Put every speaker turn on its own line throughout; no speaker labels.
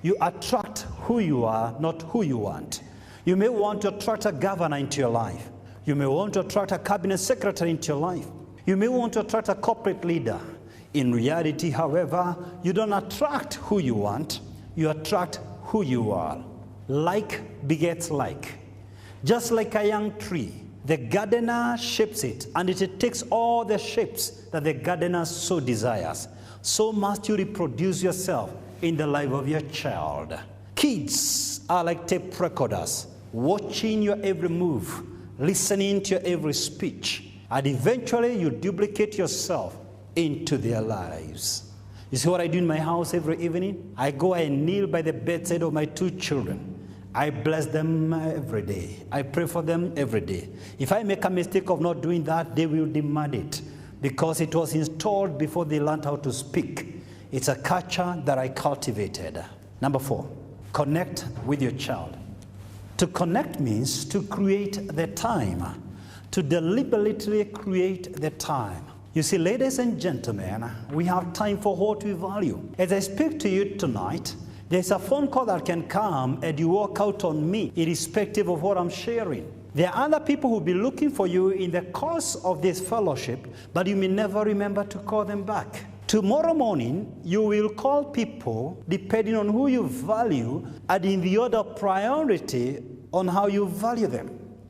You attract who you are, not who you want. You may want to attract a governor into your life. You may want to attract a cabinet secretary into your life. You may want to attract a corporate leader. In reality, however, you don't attract who you want. You attract who you are. Like begets like. Just like a young tree, the gardener shapes it, and it takes all the shapes that the gardener so desires. So must you reproduce yourself in the life of your child. Kids are like tape recorders, watching your every move, listening to your every speech, and eventually you duplicate yourself into their lives. You see what I do in my house every evening? I go and kneel by the bedside of my 2 children. I bless them every day. I pray for them every day. If I make a mistake of not doing that, they will demand it, because it was installed before they learned how to speak. It's a culture that I cultivated. Number 4, connect with your child. To connect means to create the time, to deliberately create the time. You see, ladies and gentlemen, we have time for what we value. As I speak to you tonight, there's a phone call that can come and you walk out on me, irrespective of what I'm sharing. There are other people who will be looking for you in the course of this fellowship, but you may never remember to call them back. Tomorrow morning, you will call people depending on who you value and in the order of priority on how you value them.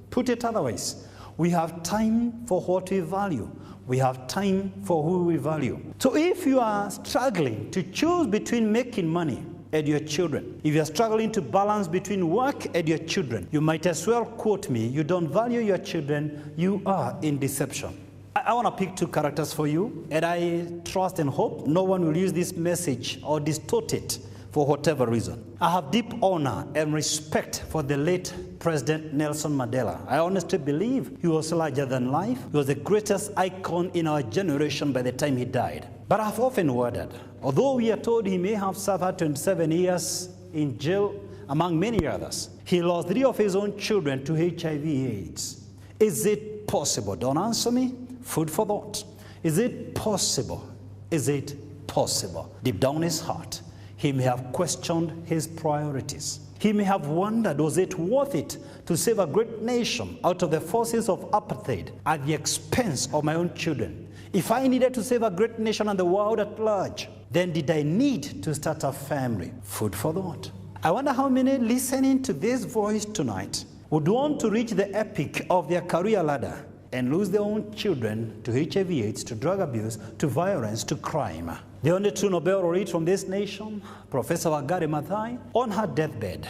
Put it otherwise, we have time for what we value. We have time for who we value. So if you are struggling to choose between making money and your children, if you are struggling to balance between work and your children, you might as well quote me, you don't value your children, you are in deception. I want to pick 2 characters for you, and I trust and hope no one will use this message or distort it for whatever reason. I have deep honor and respect for the late President Nelson Mandela. I honestly believe he was larger than life. He was the greatest icon in our generation by the time he died. But I've often wondered, although we are told he may have suffered 27 years in jail, among many others, he lost 3 of his own children to HIV/AIDS. Is it possible? Don't answer me. Food for thought. Is it possible? Is it possible? Deep down his heart, he may have questioned his priorities. He may have wondered, was it worth it to save a great nation out of the forces of apartheid at the expense of my own children? If I needed to save a great nation and the world at large, then did I need to start a family? Food for thought. I wonder how many listening to this voice tonight would want to reach the epic of their career ladder and lose their own children to HIV/AIDS, to drug abuse, to violence, to crime. The only true Nobel laureate from this nation, Professor Wangari Maathai, on her deathbed,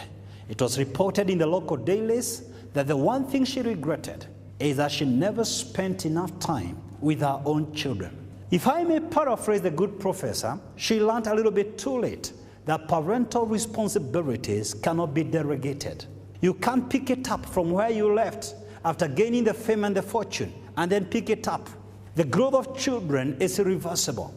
it was reported in the local dailies that the one thing she regretted is that she never spent enough time with her own children. If I may paraphrase the good professor, she learned a little bit too late that parental responsibilities cannot be delegated. You can't pick it up from where you left after gaining the fame and the fortune, and then pick it up. The growth of children is irreversible.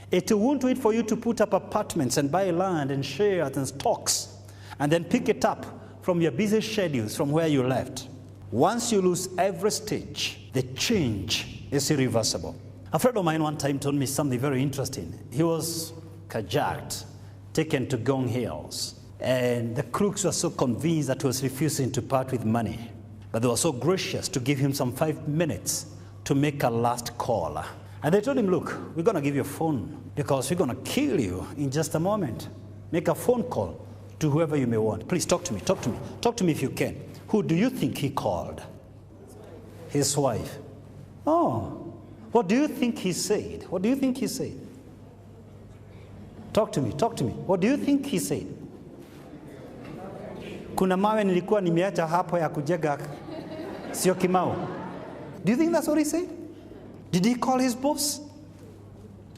It won't wait for you to put up apartments and buy land and shares and stocks, and then pick it up from your busy schedules from where you left. Once you lose every stage, the change is irreversible. A friend of mine one time told me something very interesting. He was carjacked, taken to Gong Hills, and the crooks were so convinced that he was refusing to part with money. But they were so gracious to give him some 5 minutes to make a last call. And they told him, look, we're going to give you a phone because we're going to kill you in just a moment. Make a phone call to whoever you may want. Please talk to me, talk to me. Talk to me if you can. Who do you think he called? His wife. Oh, what do you think he said? What do you think he said? Talk to me, talk to me. What do you think he said? Kuna mawe nilikuwa nimeacha hapo ya kujenga sio kimao. Do you think that's what he said? Did he call his boss?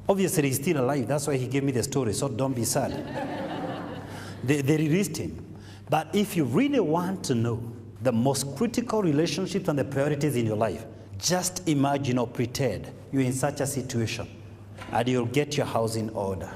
Obviously he's still alive. That's why he gave me the story, so don't be sad. They released him. But if you really want to know the most critical relationships and the priorities in your life, just imagine or pretend you're in such a situation and you'll get your house in order.